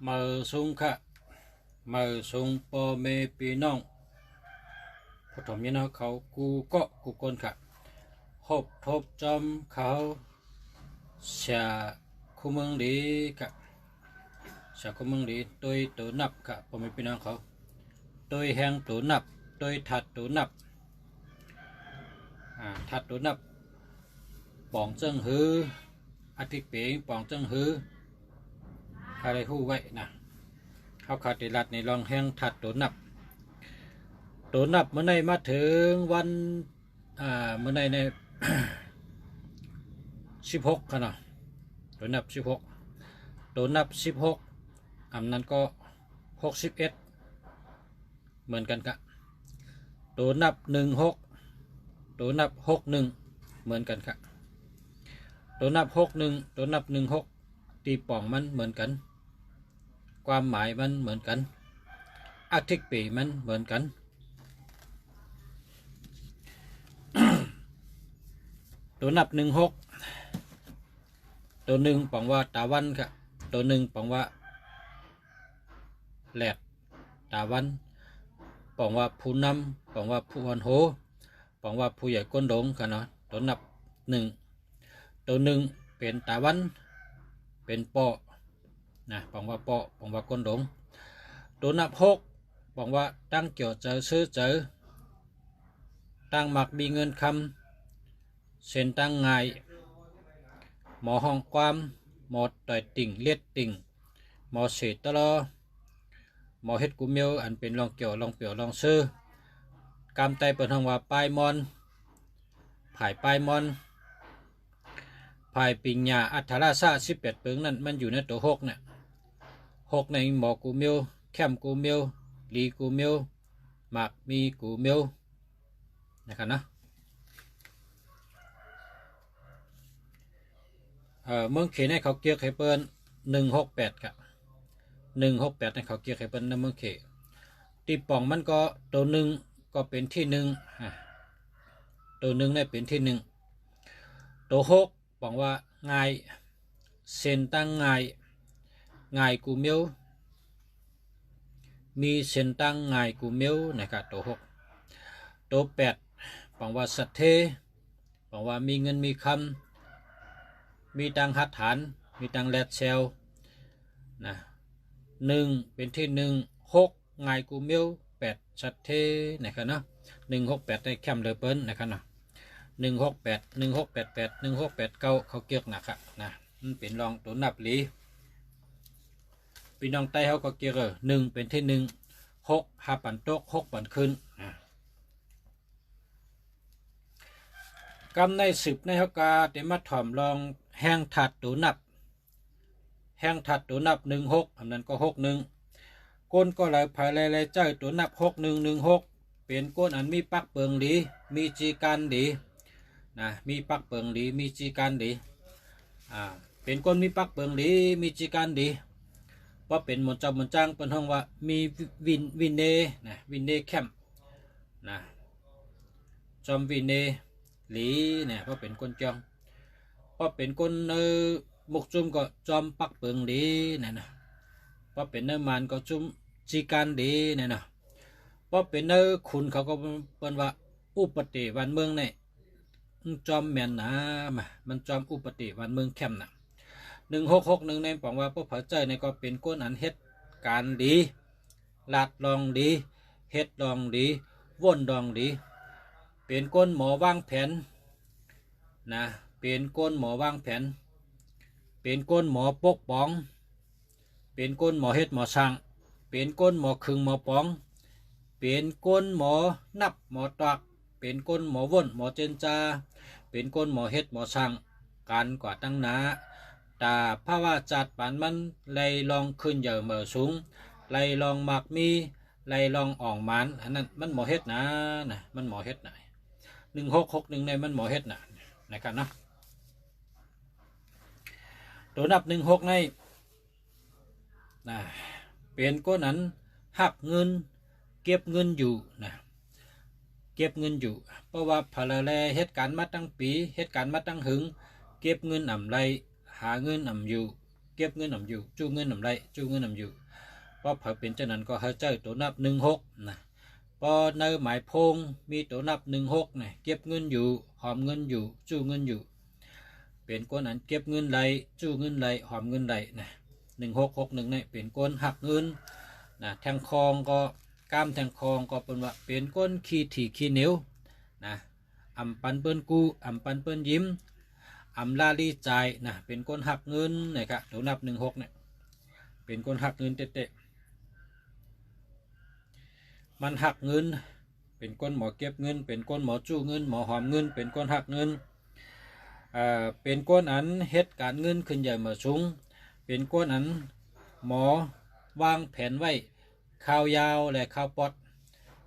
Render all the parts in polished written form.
มือสูงค่ะมือสูงปอเมปีน้องผู้ถมยันเขากูก็กูกนค่ะหบทบจอมเขาเสียคู่เมืองดีค่ะเสียคู่เมืองดีโดยตัวนับค่ะปอเมปีน้องเขาโดยแหงตัวนับโดยถัดตัวนับถัดตัวนับปองเจิ้งหืออาทิตย์เปียงปองเจิ้งหือใครได้หู้ไว้นะเขาขาดติลัดในรองแห้งถัดตัวนับเมื่อในมาถึงวันเมื่อใน 16ค่ะเนาะตัวนับ16อันนั้นก็61เหมือนกันครับตัวนับ16ตัวนับ61เหมือนกันครับตัวนับ61ตัวนับ16ตีป่องมันเหมือนกันความหมายมันเหมือนกันอาทิตย์ปีมันเหมือนกันตัวนับ16ตัวหนึ่งปองว่าตาวันครับตัวหนึ่งปองว่าแหลกตาวันปองว่าผู้นำปองว่าผู้วันโหปองว่าผู้ใหญ่ก้นดงกันเนาะตัวนับ1ตัวหนึ่งเป็นตาวันเป็นปอนะปองว่าปอปองว่าก้นดงตัวนับ6ปองว่าตั้งเกี่ยวเจอซื้อเจอตั้งหมักมีเงินคำเส้นตั้งไงหมอห้องความหมอต่อยติ่งเลียดติ่งหมอเศษตลอหมอเฮ็ดกูเมียวอันเป็นลองเกี่ยวลองเปียวลองซื้อกำไตเปิดห้องว่าปลายมอนผายปลายมอนผายปิงหยาอัฐราชา18เปิงนั่นมันอยู่ในตัว6เนี่ย6ในหมอกูเมียวแคมกูเมียวลีกูเมียวหมากมีกูเมียวนะครับนะเมืองเขนให้เขาเกียกให้เปิ้น168ครับ168ให้เขาเกียกให้เปิ้นในเมืองเขตีป่องมันก็ตัวหนึ่งก็เป็นที่ตัวหนึ่งได้เป็นที่ตัว6บอกว่าง่ายเส้นตั้งง่ายกูเมียวมีเส้นตั้งง่ายกูเมียวนะครับตัว6ตัว8บอกว่าสัตเทบอกว่ามีเงินมีคำมีตังหัดฐานมีตังแลดเซลนะ1เป็นที่6ง่ายกูเมียว8สัตเทนะครับเนาะ168ได้แคมเลยเปิ้นนะครับเนาะ168 1688 1689เขาเกี่ยวนะครับนะมันเป็นรองตัวนับหลีพี่น้องใต้เขาก็เกี่ยว1เป็นที่6 5ปันโต๊ะ6ปันขึ้นกำใน10ในเขากาเตมาถ่อมลองแห้งถัดตัวนับ16อันนั้นก็61ก้นก็เลยภายไล่ใจตัวนับ6116เป็นก้นอันมีปักเปิงดีมีจีการดีนะมีปักเปิงดีมีจีการดีเป็นก้นมีปักเปิงดีมีจีการดีว่าเป็นหมดจำหมดจ้างเป็นห้องว่ามีวินเนนะวินเนแคมนะจอมวินเนหลีเนี่ยเพราะเป็นก้นจองเพราะเป็นก้นมุกจุ่มก็จอมปักเปิงดีเนี่ยนะเพราะเป็นเนื้อมันก็จุ่มจีการดีเนี่ยนะเพราะเป็นเนื้อขุนเขาก็เป็นว่าอุปติวันเมืองเนี่ยจอมแมนนะมันจอมอุปติวันเมืองแคมนะ1661ในบอกว่าพวกเผาใจในก็เป็นก้นอันเฮ็ดการดีลาดลองดีเฮ็ดลองดีว่นลองดีเป็นก้นหมอวางแผนนะเป็นก้นหมอวางแผนเป็นก้นหมอปกป้องเป็นก้นหมอเฮ็ดหมอสั่งเป็นก้นหมอคึงหมอป้องเป็นก้นหมอนับหมอตักเป็นก้นหมอว่นหมอเจนจาเป็นก้นหมอเฮ็ดหมอสั่งการกว่าตั้งนาตาภาวะจัดปานมันไล่ลองขึ้นเยอะเมื่อสูงไล่ลองหมักมีไล่ลองอ่องมันอันนั้นมันหมอเฮ็ดนะมันหมอเฮ็ดนะ1661ในมันหมอเฮ็ดนะครับเนาะตัวนับ16ในเป็นก้นนั้นหักเงินเก็บเงินอยู่เก็บเงินอยู่เพราะว่าพลแลเหตุการณ์มาตั้งปีเหตุการณ์มาตั้งหึงเก็บเงินอ่ำไรหาเงินอ่ำอยู่ ก็บเงินนำอยู่จู้เงินนำไรจู้เงินนำอยู่พอเผาเป็นเจ้านั้นก็ให้เจ้าตัวนับ16นะพอในหมายพงมีตัวนับ16นะเก็บเงินอยู่หอมเงินอยู่จู้เงินอยู่เป็นก้นอันเก็บเงินไหลจู้เงินไหลหอมเงินไหลนะ1661นี่เป็นก้นหักเงินนะแทงคองก็กล้ามแทงคองก็เป็นว่าเป็นก้นขี้ถี่ขี้เหนียวนะอำปันเปิ้นกู้อำปันเปิ้นยิ้มอำลาลีจ่ายนะเป็นก้นหักเงินนะครับตัวนับ16เนี่ยเป็นก้นหักเงินเตะมันหักเงินเป็นก้นหมอเก็บเงินเป็นก้นหมอจู้เงินหมอหอมเงินเป็นก้นหักเงินเป็นก้นอันเฮ็ดการเงินขึ้นใหญ่มาสูงเป็นก้นอันหมอวางแผนไว้ข้าวยาวและข้าวปอด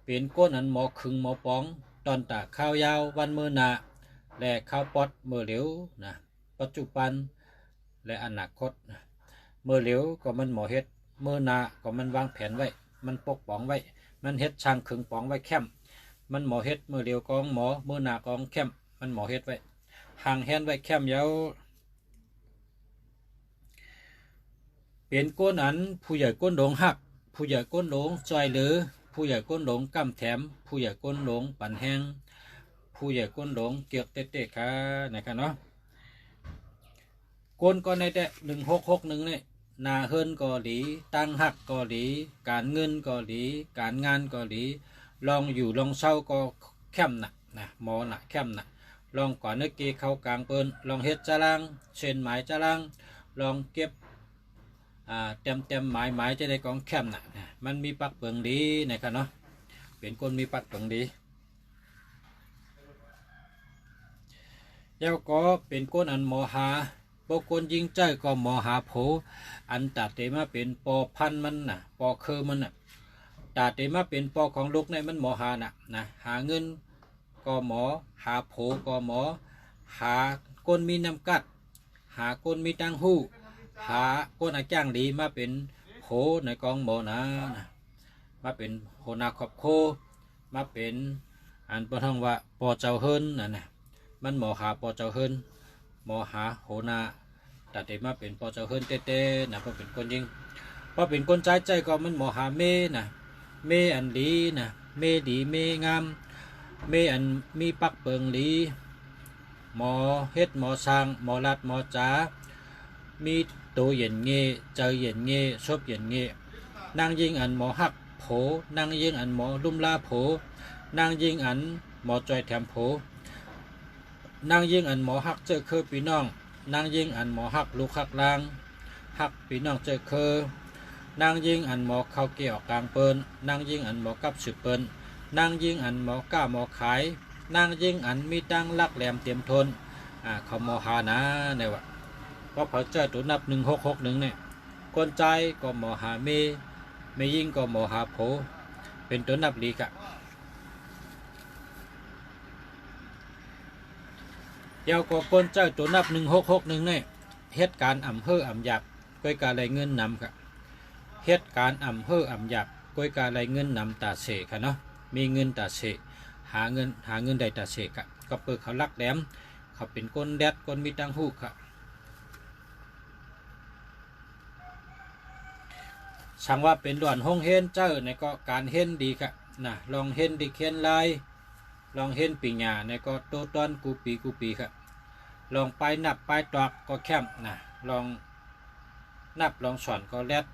เป็นก้นอันหมอคึงหมอปองตอนตาข้าวยาววันเมื่อนาและข้าวปอดเมื่อเหลียวนะปัจจุบันและอนาคตเมื่อเหลียวก็มันหมอเฮ็ดเมื่อนาก็มันวางแผนไว้มันปกป้องไว้มันเฮ็ดช่างขึงปองไว้แคมมันหมอเฮ็ดเมื่อเดียวกองหมอเมื่อหน้ากองแคมมันหมอเฮ็ดไว้ห่างแฮนไว้แคมยาวเป็นก้นอันผู้ใหญ่ก้นหลงหักผู้ใหญ่ก้นหลงจอยเหลือผู้ใหญ่ก้นหลงกำแถมผู้ใหญ่ก้นหลงปั่นแห้งผู้ใหญ่ก้นหลงเกียกเตะๆค่ะนะครับเนาะก้นก็ในแต่1661นี่นาเฮิรนก็ดีตั้งหักก็ดีการเงินก็ดีการงานก็ดีลองอยู่ลองเศร้าก็แคมหนักนะหมอหนักแคมหนักลองก่อนนึกเกเข้ากลางเปิ้นลองเฮ็ดจารางเช่นหมายจารางลองเก็บเต็มหมายจะได้กองแคมหนักนะมันมีปักเปิงดีนะครับเนาะเป็นคนมีปักเปิงดีแล้วก็เป็นก้นอันหมอหาบางคนยิงใจก็หมอหาโผอันตัดเตมาเป็นปอพันมันน่ะปอเคอมันน่ะตัดเตมาเป็นปอของลูกในมันหมอหาน่ะนะหาเงินก็หมอหาโผก็หมอหาก้นมีน้ำกัดหาก้นมีตังหู้หาก้นอาจ้างดีมาเป็นโผในกองหมอนะมาเป็นโหนาขอบโคมาเป็นอันประทังว่าปอเจ้าเฮินน่ะนะมันหมอหาปอเจ้าเฮินหมอหาโหนาตัดมาเป็นปอเจ้าเฮินเต้ๆนะเพราะเป็นคนยิงเพราะเป็นคนใจก็มันหมอหาเมนะเมอันดีนะเมดีเมงามเมอันมีปักเปิงลีหมอเฮ็ดหมอสร้างหมอรัดหมอจ๋ามีตัวเย็นเงเจอเย็นเงชบเย็นเงนางยิงอันหมอหักโผนางยิงอันหมอลุ่มลาโผนางยิงอันหมอจอยแถมโผนางยิงอันหมอหักเจอคือพี่น้องนางยิงอันหมอหักลูกหักลางหักพี่น้องเจอคือนางยิงอันหมอเข้าเกี่ยวกลางเปิ้นนางยิงอันหมอกับสืบเปิ้นนางยิงอันหมอก้าหมอขายนางยิงอันมีตังลักแหลมเตรียมทนเขาหมอหานะเนี่ยวะเพราะเขาเจอตัวนับ1661เนี่ยคนใจก็หมอหาเมยิงก็หมอหาโผเป็นตัวนับลีกะเดี๋ยวก็คนเจ้าตัวนับ1661เนี่ยเหตุการณ์เภอหยาบก้อยการไรเงินนำค่ะเหตุการณ์เภอหยาบก้อยการไรเงินนำตาเสค่ะเนาะมีเงินตาเสหาเงินใดตาเสกะก็เปิดเขาลักแหลมเขาเป็นก้นแดดก้นมีตังหูค่ะช่างว่าเป็นด่วนห้องเฮนเจ้าในก็การเฮนดีค่ะนะลองเฮนดีเขียนลายลองเฮนปีหญ้าในก็โตตอนกูปีค่ะลองไปนับไปตอกก็แคมนะลองนับลองสอนก็แรด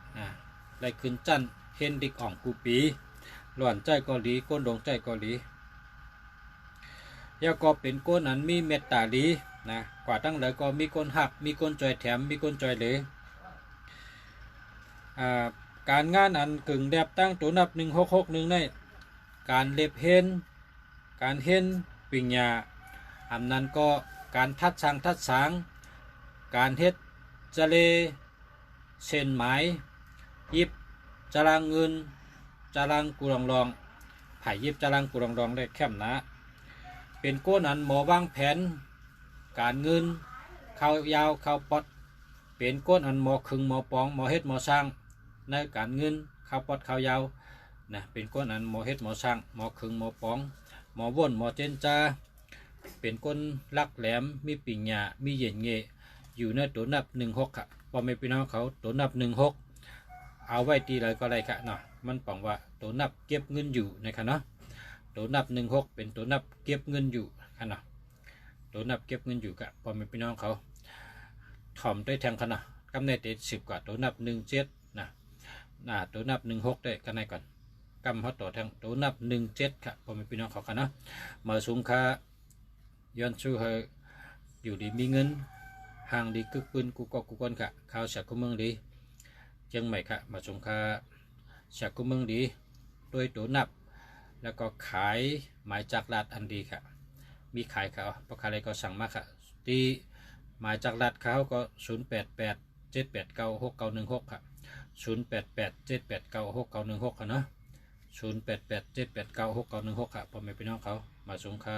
ไรขึ้นจันเฮนดิกอ่องกูปีหล่อนใจก็ดีก้นดงใจก็ดีแล้วก็เป็นก้นอันมีเมตตาดีนะกว่าตั้งเลยก็มีก้นหักมีก้นจอยแถมมีก้นจอยเลยการงานอันกึ่งแดบตั้งตัวนับ1661ในการเล็บเฮนการเฮนปิญญาอันนั้นก็การทัดสางการเฮ็ดจะเลเส้นหมายยิบจารางเงินจารางกุรองไผ่ยิบจารางกุรองได้แคมนะเป็นก้นอันหมอวางแผนการเงินเข้ายาวเข้าปอดเป็นก้นอันหมอคึงหมอปองหมอเฮ็ดหมอสร้างในการเงินเข้าปอดเข้ายาวนะเป็นก้นอันหมอเฮ็ดหมอสร้างหมอคึงหมอปองหมอว่นหมอเจนจาเป็นก้นลักแหลมมีปิ่งหญ้ามีเย็นเงยอยู่ในตัวนับ16ค่ะ พอไม่พี่น้องเขาตัวนับ16เอาไว้ตีเลยก็ได้ค่ะเนาะมันปองว่าตัวนับเก็บเงินอยู่นะครับเนาะตัวนับ16เป็นตัวนับเก็บเงินอยู่ค่ะเนาะตัวนับเก็บเงินอยู่กะพอไม่พี่น้องเขาถ่อมได้แทงค่ะเนาะกำเนิดเด็ด10กว่าตัวนับ17นะตัวนับ16ได้กันไหนก่อนกำเขาต่อแทงตัวนับ17ค่ะพอไม่พี่น้องเขาค่ะเนาะมาสูงค่าย้อนชู้ให้อยู่ดีมีเงินห่างดีกึกปืนกูก็กูก้นค่ะข้าวฉักกูเมืองดีเชียงใหม่ค่ะมาสงค่าฉักกูเมืองดีด้วยตัวนับแล้วก็ขายหมายจากรัฐอันดีค่ะมีขายค่ะเพราะใครก็สั่งมาค่ะที่หมายจากรัฐเขาก็0887896916ค่ะ0887896916ค่ะเนาะ0887896916ค่ะพ่อแม่พี่น้องเขามาสงค่า